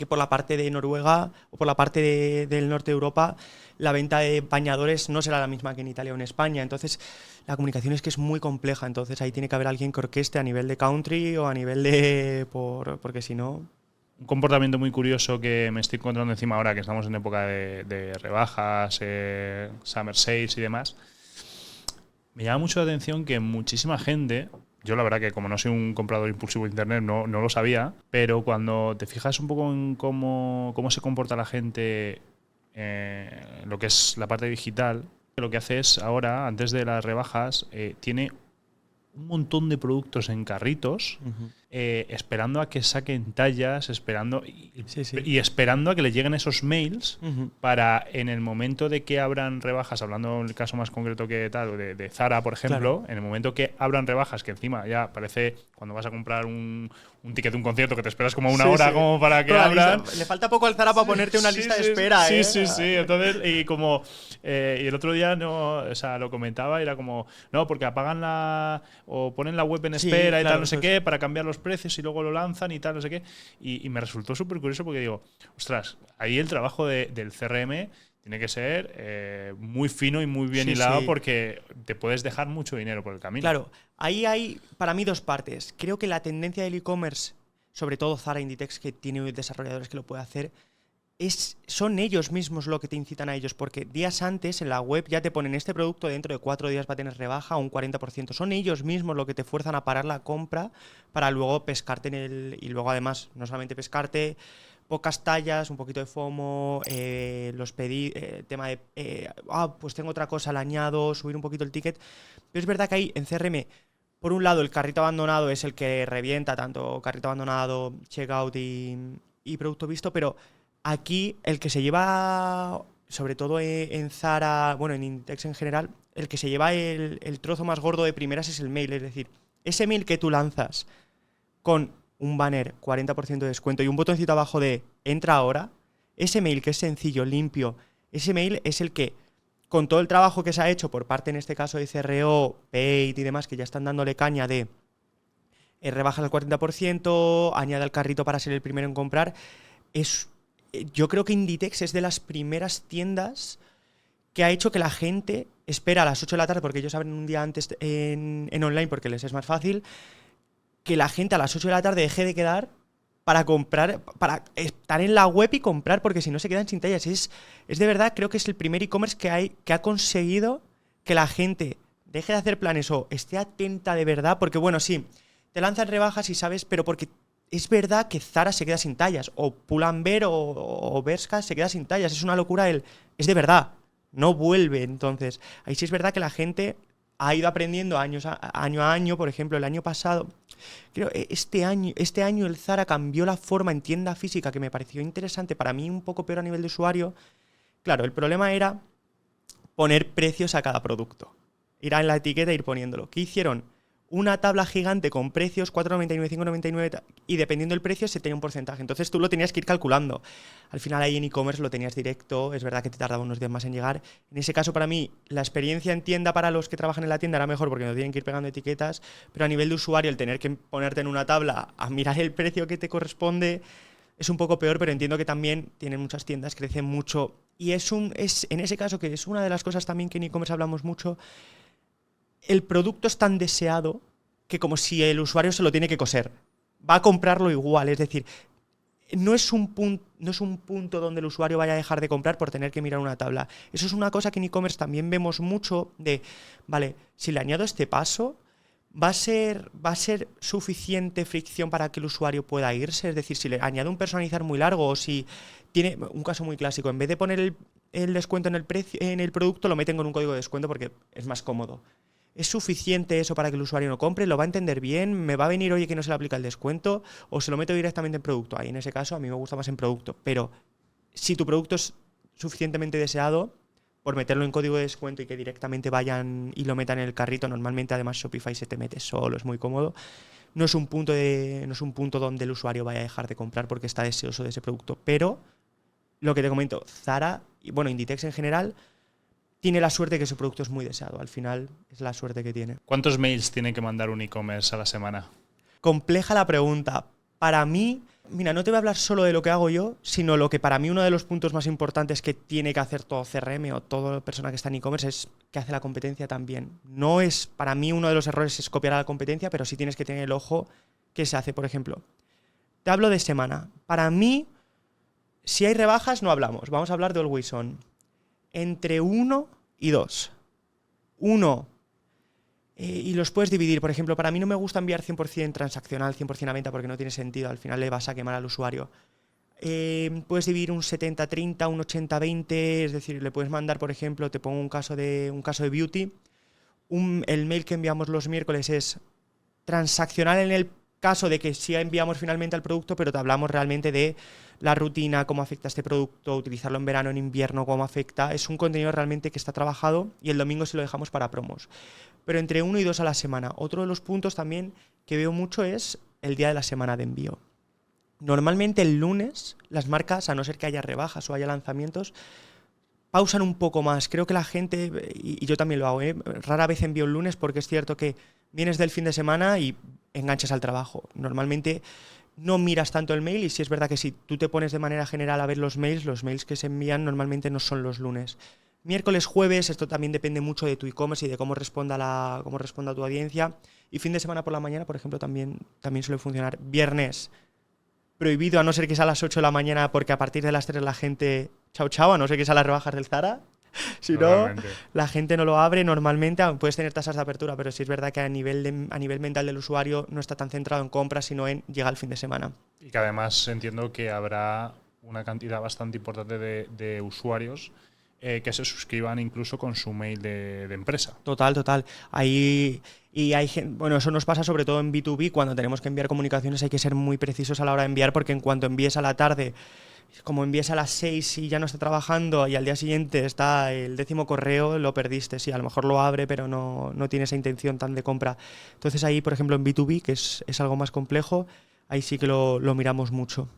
por la parte de Noruega o por la parte del norte de Europa, la venta de bañadores no será la misma que en Italia o en España. Entonces, la comunicación es que es muy compleja. Entonces, ahí tiene que haber alguien que orqueste a nivel de country o a nivel de... porque si no... Un comportamiento muy curioso que me estoy encontrando encima ahora, que estamos en época de rebajas, summer sales y demás. Me llama mucho la atención que muchísima gente, yo la verdad que como no soy un comprador impulsivo de internet no lo sabía, pero cuando te fijas un poco en cómo se comporta la gente lo que es la parte digital, lo que hace es ahora, antes de las rebajas, tiene un montón de productos en carritos, esperando a que saquen tallas, esperando y esperando a que le lleguen esos mails para, en el momento de que abran rebajas, hablando en el caso más concreto que tal, de Zara, por ejemplo, claro. En el momento que abran rebajas, que encima ya parece cuando vas a comprar un ticket de un concierto que te esperas como una hora como para que abran. Le falta poco al Zara para ponerte una lista de espera. Sí. Entonces, y como y el otro día lo comentaba, era como, no, porque apagan o ponen la web en espera y tal, no sé qué, para cambiar los precios y luego lo lanzan y tal, no sé qué. Y me resultó súper curioso porque digo, ostras, ahí el trabajo del CRM tiene que ser muy fino y muy bien hilado, porque te puedes dejar mucho dinero por el camino. Claro, ahí hay para mí dos partes. Creo que la tendencia del e-commerce, sobre todo Zara, Inditex, que tiene desarrolladores que lo puede hacer, son ellos mismos lo que te incitan a ellos, porque días antes en la web ya te ponen este producto dentro de 4 días va a tener rebaja un 40%. Son ellos mismos lo que te fuerzan a parar la compra para luego pescarte y luego además no solamente pescarte, pocas tallas, un poquito de FOMO, los pedí, tema de pues tengo otra cosa, le añado, subir un poquito el ticket. Pero es verdad que ahí en CRM, por un lado el carrito abandonado es el que revienta, tanto carrito abandonado, checkout y producto visto, pero aquí el que se lleva, sobre todo en Zara, bueno, en Inditex en general, el que se lleva el trozo más gordo de primeras es el mail. Es decir, ese mail que tú lanzas con un banner, 40% de descuento y un botoncito abajo de entra ahora, ese mail que es sencillo, limpio, ese mail es el que, con todo el trabajo que se ha hecho por parte, en este caso, de CRO, Paid y demás, que ya están dándole caña de rebaja al 40%, añade al carrito para ser el primero en comprar, es yo creo que Inditex es de las primeras tiendas que ha hecho que la gente espera a las 8 de la tarde, porque ellos abren un día antes en online porque les es más fácil, que la gente a las 8 de la tarde deje de quedar para comprar, para estar en la web y comprar, porque si no se quedan sin tallas. Es de verdad, creo que es el primer e-commerce que ha conseguido que la gente deje de hacer planes o esté atenta de verdad, porque bueno, sí, te lanzan rebajas y sabes, pero porque es verdad que Zara se queda sin tallas, o Pull&Bear o Bershka se queda sin tallas, es una locura, es de verdad, no vuelve. Entonces, ahí sí es verdad que la gente ha ido aprendiendo año a año. Por ejemplo, el año pasado, creo este año el Zara cambió la forma en tienda física, que me pareció interesante, para mí un poco peor a nivel de usuario. Claro, el problema era poner precios a cada producto. Ir en la etiqueta e ir poniéndolo. ¿Qué hicieron? Una tabla gigante con precios, 4,99, 5,99, y dependiendo del precio se tenía un porcentaje. Entonces tú lo tenías que ir calculando. Al final ahí en e-commerce lo tenías directo, es verdad que te tardaba unos días más en llegar. En ese caso, para mí, la experiencia en tienda para los que trabajan en la tienda era mejor porque no tienen que ir pegando etiquetas, pero a nivel de usuario el tener que ponerte en una tabla a mirar el precio que te corresponde es un poco peor, pero entiendo que también tienen muchas tiendas, crecen mucho. Y es en ese caso, que es una de las cosas también que en e-commerce hablamos mucho, el producto es tan deseado que como si el usuario se lo tiene que coser. Va a comprarlo igual, es decir, no es un punto donde el usuario vaya a dejar de comprar por tener que mirar una tabla. Eso es una cosa que en e-commerce también vemos mucho de, vale, si le añado este paso, ¿va a ser suficiente fricción para que el usuario pueda irse? Es decir, si le añado un personalizar muy largo o si tiene un caso muy clásico, en vez de poner el descuento en el producto, lo meten con un código de descuento porque es más cómodo. ¿Es suficiente eso para que el usuario no compre? ¿Lo va a entender bien? ¿Me va a venir, oye, que no se le aplica el descuento? ¿O se lo meto directamente en producto? Ahí en ese caso a mí me gusta más en producto. Pero si tu producto es suficientemente deseado, por meterlo en código de descuento y que directamente vayan y lo metan en el carrito, normalmente además Shopify se te mete solo, es muy cómodo. No es un punto donde el usuario vaya a dejar de comprar porque está deseoso de ese producto. Pero lo que te comento, Zara y bueno, Inditex en general tiene la suerte que su producto es muy deseado. Al final es la suerte que tiene. ¿Cuántos mails tiene que mandar un e-commerce a la semana? Compleja la pregunta. Para mí, mira, no te voy a hablar solo de lo que hago yo, sino lo que para mí uno de los puntos más importantes que tiene que hacer todo CRM o toda persona que está en e-commerce es que hace la competencia también. No es, para mí uno de los errores es copiar a la competencia, pero sí tienes que tener el ojo que se hace. Por ejemplo, te hablo de semana. Para mí, si hay rebajas no hablamos. Vamos a hablar de Always On. Entre 1 y 2. 1. Y los puedes dividir. Por ejemplo, para mí no me gusta enviar 100% transaccional, 100% a venta porque no tiene sentido. Al final le vas a quemar al usuario. Puedes dividir un 70-30, un 80-20. Es decir, le puedes mandar, por ejemplo, te pongo un caso de beauty. El mail que enviamos los miércoles es transaccional en el caso de que sí enviamos finalmente al producto, pero te hablamos realmente de la rutina, cómo afecta este producto, utilizarlo en verano, en invierno, cómo afecta. Es un contenido realmente que está trabajado y el domingo sí lo dejamos para promos. Pero entre 1 y 2 a la semana. Otro de los puntos también que veo mucho es el día de la semana de envío. Normalmente el lunes las marcas, a no ser que haya rebajas o haya lanzamientos, pausan un poco más. Creo que la gente, y yo también lo hago, rara vez envío el lunes porque es cierto que vienes del fin de semana y enganchas al trabajo. Normalmente no miras tanto el mail y sí es verdad que si tú te pones de manera general a ver los mails que se envían normalmente no son los lunes. Miércoles, jueves, esto también depende mucho de tu e-commerce y de cómo responda tu audiencia. Y fin de semana por la mañana, por ejemplo, también suele funcionar. Viernes, prohibido a no ser que sea a las 8 de la mañana porque a partir de las 3 la gente chao, a no ser que sea a las rebajas del Zara. Si no, la gente no lo abre normalmente, puedes tener tasas de apertura, pero sí es verdad que a nivel mental del usuario no está tan centrado en compras, sino en llega el fin de semana. Y que además entiendo que habrá una cantidad bastante importante de usuarios que se suscriban incluso con su mail de empresa. Total. Ahí, y hay gente, bueno, eso nos pasa sobre todo en B2B, cuando tenemos que enviar comunicaciones hay que ser muy precisos a la hora de enviar, porque en cuanto envíes a la tarde, como envíes a las 6 y ya no está trabajando y al día siguiente está el 10º correo, lo perdiste. Sí, a lo mejor lo abre, pero no tiene esa intención tan de compra. Entonces ahí, por ejemplo, en B2B, que es algo más complejo, ahí sí que lo miramos mucho.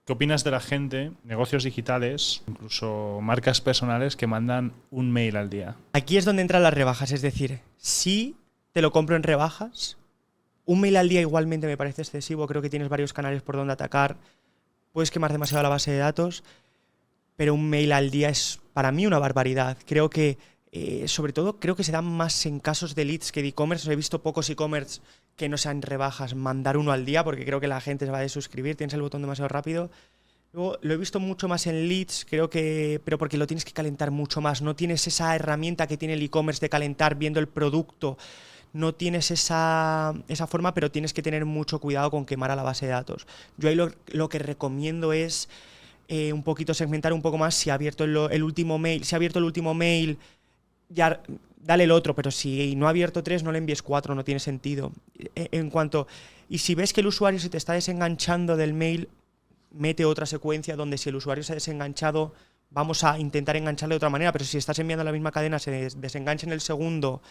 ¿Qué opinas de la gente, negocios digitales, incluso marcas personales que mandan un mail al día? Aquí es donde entran las rebajas, es decir, si te lo compro en rebajas, un mail al día igualmente me parece excesivo, creo que tienes varios canales por donde atacar. puedes quemar demasiado la base de datos, pero un mail al día es para mí una barbaridad. Creo que, sobre todo, creo que se dan más en casos de leads que de e-commerce. He visto pocos e-commerce que no sean rebajas, mandar uno al día, porque creo que la gente se va a desuscribir, tienes el botón demasiado rápido. Luego, lo he visto mucho más en leads, creo que, pero porque lo tienes que calentar mucho más. No tienes esa herramienta que tiene el e-commerce de calentar viendo el producto. No tienes esa forma, pero tienes que tener mucho cuidado con quemar a la base de datos. Yo ahí lo que recomiendo es un poquito segmentar un poco más. Si ha abierto el último mail, ya dale el otro, pero si no ha abierto 3, no le envíes 4, no tiene sentido. Y si ves que el usuario se te está desenganchando del mail, mete otra secuencia donde si el usuario se ha desenganchado, vamos a intentar engancharle de otra manera, pero si estás enviando la misma cadena, se desengancha en el segundo,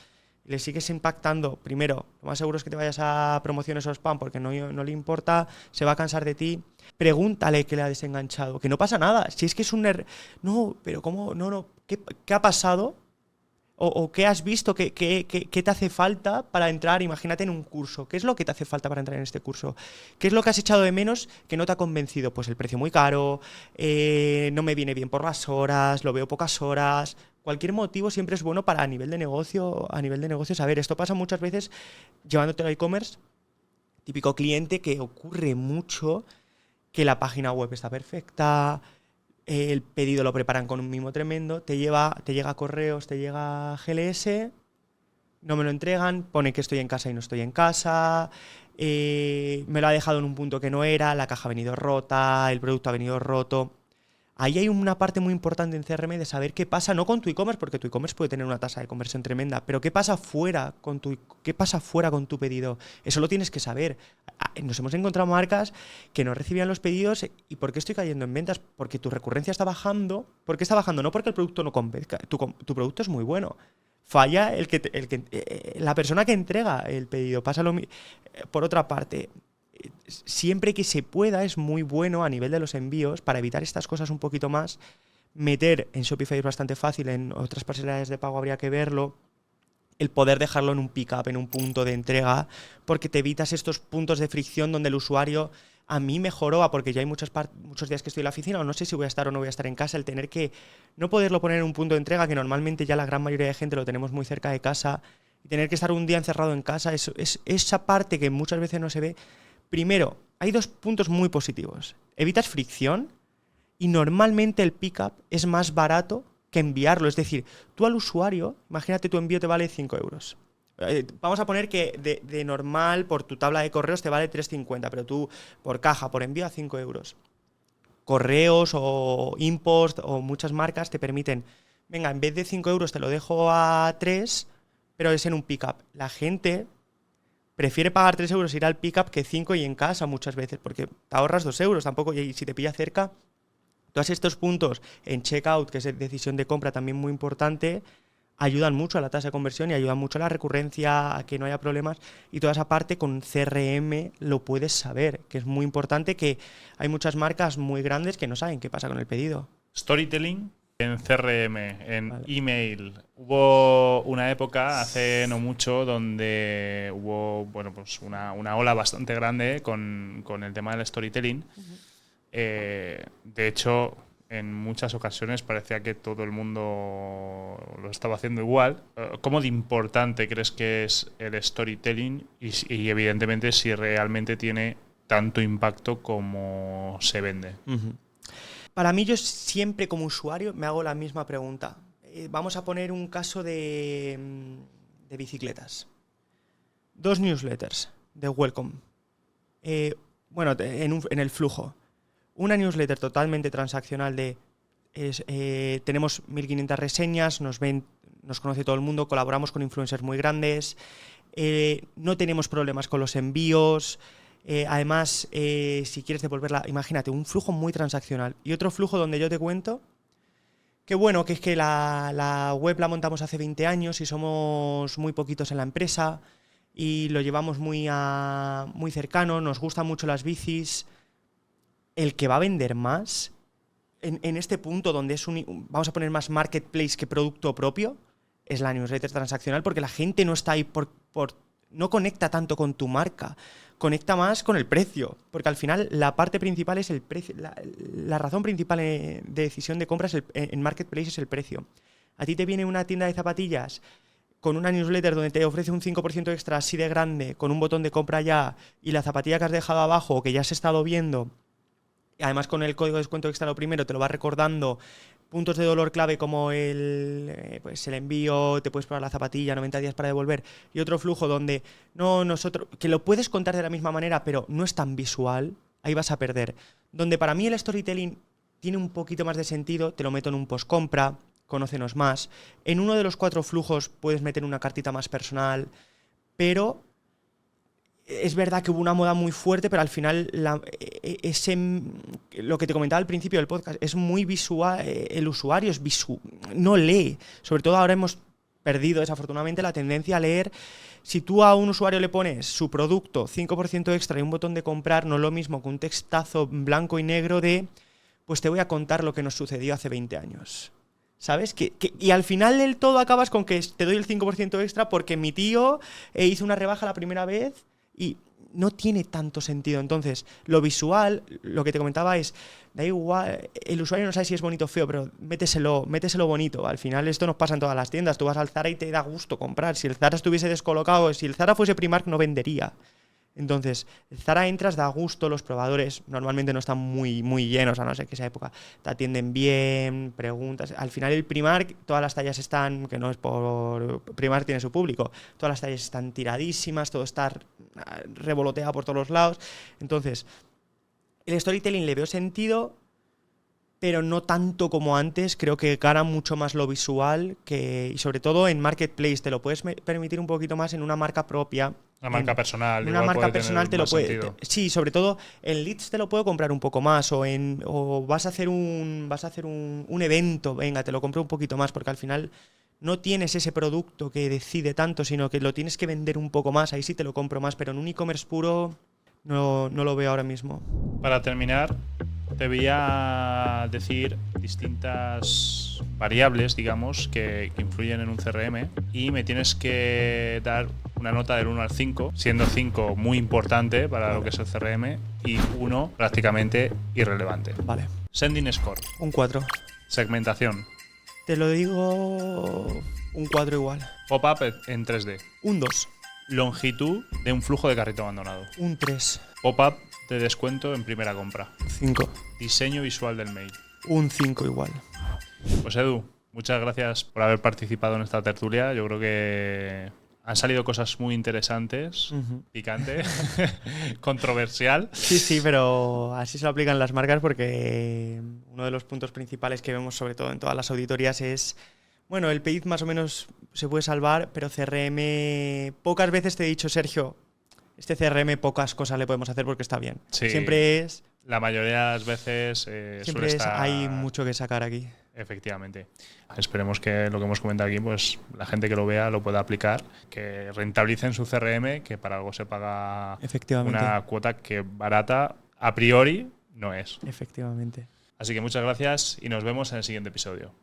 le sigues impactando, primero, lo más seguro es que te vayas a promociones o spam porque no le importa, se va a cansar de ti. Pregúntale que le ha desenganchado, que no pasa nada, si es que es un error. No, pero ¿cómo? No, ¿qué ha pasado? ¿O qué has visto? ¿Qué te hace falta para entrar? Imagínate en un curso. ¿Qué es lo que te hace falta para entrar en este curso? ¿Qué es lo que has echado de menos que no te ha convencido? Pues el precio muy caro, no me viene bien por las horas, lo veo pocas horas. Cualquier motivo siempre es bueno para a nivel de negocio saber. Esto pasa muchas veces llevándote al e-commerce. Típico cliente que ocurre mucho que la página web está perfecta, el pedido lo preparan con un mimo tremendo, te llega correos, te llega GLS, no me lo entregan, pone que estoy en casa y no estoy en casa, me lo ha dejado en un punto que no era, la caja ha venido rota, el producto ha venido roto. Ahí hay una parte muy importante en CRM de saber qué pasa, no con tu e-commerce, porque tu e-commerce puede tener una tasa de conversión tremenda, pero qué pasa fuera con tu pedido. Eso lo tienes que saber. Nos hemos encontrado marcas que no recibían los pedidos. ¿Y por qué estoy cayendo en ventas? Porque tu recurrencia está bajando. ¿Por qué está bajando? No porque el producto no convenzca. Tu producto es muy bueno. Falla la persona que entrega el pedido. Pasa por otra parte, siempre que se pueda es muy bueno a nivel de los envíos, para evitar estas cosas un poquito más. Meter en Shopify es bastante fácil, en otras pasarelas de pago habría que verlo, el poder dejarlo en un pick-up, en un punto de entrega, porque te evitas estos puntos de fricción donde el usuario, a mí me joroba, porque ya hay muchos días que estoy en la oficina o no sé si voy a estar o no voy a estar en casa, el tener que no poderlo poner en un punto de entrega, que normalmente ya la gran mayoría de gente lo tenemos muy cerca de casa, y tener que estar un día encerrado en casa, es esa parte que muchas veces no se ve. Primero, hay 2 puntos muy positivos. Evitas fricción y normalmente el pickup es más barato que enviarlo. Es decir, tú al usuario, imagínate, tu envío te vale 5 euros. Vamos a poner que de normal por tu tabla de correos te vale 3,50, pero tú por caja, por envío a 5 euros. Correos o Impost o muchas marcas te permiten, venga, en vez de 5 euros te lo dejo a 3, pero es en un pickup. La gente prefiere pagar 3 euros ir al pickup que 5 y en casa muchas veces, porque te ahorras 2 euros tampoco, y si te pilla cerca. Todos estos puntos en checkout, que es decisión de compra también muy importante, ayudan mucho a la tasa de conversión y ayudan mucho a la recurrencia, a que no haya problemas. Y toda esa parte con CRM lo puedes saber, que es muy importante, que hay muchas marcas muy grandes que no saben qué pasa con el pedido. Storytelling en CRM, en email. Hubo una época, hace no mucho, donde hubo pues una ola bastante grande con el tema del storytelling. De hecho, en muchas ocasiones parecía que todo el mundo lo estaba haciendo igual. ¿Cómo de importante crees que es el storytelling? Y evidentemente si realmente tiene tanto impacto como se vende. Para mí, yo siempre como usuario me hago la misma pregunta. Vamos a poner un caso de bicicletas. 2 newsletters de Welcome. En el flujo. Una newsletter totalmente transaccional tenemos 1.500 reseñas, nos conoce todo el mundo, colaboramos con influencers muy grandes, no tenemos problemas con los envíos. Además, si quieres devolverla, imagínate, un flujo muy transaccional. Y otro flujo donde yo te cuento que es que la web la montamos hace 20 años y somos muy poquitos en la empresa y lo llevamos muy cercano, nos gustan mucho las bicis. El que va a vender más en este punto donde vamos a poner más marketplace que producto propio, es la newsletter transaccional, porque la gente no está ahí por no conecta tanto con tu marca, conecta más con el precio, porque al final la parte principal es el precio, la razón principal de decisión de compra en Marketplace es el precio. A ti te viene una tienda de zapatillas con una newsletter donde te ofrece un 5% extra así de grande, con un botón de compra ya, y la zapatilla que has dejado abajo o que ya has estado viendo, y además con el código de descuento extra lo primero te lo va recordando, puntos de dolor clave como pues el envío, te puedes probar la zapatilla, 90 días para devolver, y otro flujo donde que lo puedes contar de la misma manera, pero no es tan visual, ahí vas a perder. Donde para mí el storytelling tiene un poquito más de sentido, te lo meto en un post-compra, conócenos más. En uno de los 4 flujos puedes meter una cartita más personal, pero es verdad que hubo una moda muy fuerte, pero al final lo que te comentaba al principio del podcast es muy visual, el usuario no lee. Sobre todo ahora hemos perdido desafortunadamente la tendencia a leer. Si tú a un usuario le pones su producto 5% extra y un botón de comprar, no es lo mismo que un textazo blanco y negro de pues te voy a contar lo que nos sucedió hace 20 años. ¿Sabes? Y al final del todo acabas con que te doy el 5% extra porque mi tío hizo una rebaja la primera vez y no tiene tanto sentido. Entonces, lo visual, lo que te comentaba es, da igual, el usuario no sabe si es bonito o feo, pero méteselo bonito. Al final esto nos pasa en todas las tiendas. Tú vas al Zara y te da gusto comprar. Si el Zara estuviese descolocado, si el Zara fuese Primark, no vendería. Entonces, el Zara entras, da gusto, los probadores normalmente no están muy, muy llenos, a no ser que sea época. Te atienden bien, preguntas. Al final el Primark, todas las tallas están, que no es por Primark, tiene su público, todas las tallas están tiradísimas, todo está revoloteado por todos los lados. Entonces, el storytelling le veo sentido, pero no tanto como antes. Creo que gana mucho más lo visual y sobre todo en Marketplace te lo puedes permitir un poquito más en una marca propia. Una marca personal. En una marca personal te lo puede. Sí, sobre todo en Leads te lo puedo comprar un poco más o vas a hacer un evento, venga, te lo compro un poquito más porque al final no tienes ese producto que decide tanto, sino que lo tienes que vender un poco más. Ahí sí te lo compro más, pero en un e-commerce puro no lo veo ahora mismo. Para terminar, te voy a decir distintas variables, digamos, que influyen en un CRM y me tienes que dar una nota del 1 al 5, siendo 5 muy importante para lo que es el CRM y 1 prácticamente irrelevante. Vale. Sending score. Un 4. Segmentación. Te lo digo un 4 igual. Pop-up en 3D. Un 2. Longitud de un flujo de carrito abandonado. Un 3. Pop-up de descuento en primera compra. 5. Diseño visual del mail. Un 5 igual. Pues Edu, muchas gracias por haber participado en esta tertulia. Yo creo que han salido cosas muy interesantes, picante, controversial. Sí, pero así se lo aplican las marcas porque uno de los puntos principales que vemos sobre todo en todas las auditorías es, bueno, el paid más o menos se puede salvar, pero CRM, pocas veces te he dicho, Sergio, este CRM pocas cosas le podemos hacer porque está bien. Sí, siempre es... La mayoría de las veces siempre hay mucho que sacar aquí. Efectivamente. Esperemos que lo que hemos comentado aquí, pues la gente que lo vea lo pueda aplicar, que rentabilicen su CRM, que para algo se paga una cuota que barata a priori no es. Efectivamente. Así que muchas gracias y nos vemos en el siguiente episodio.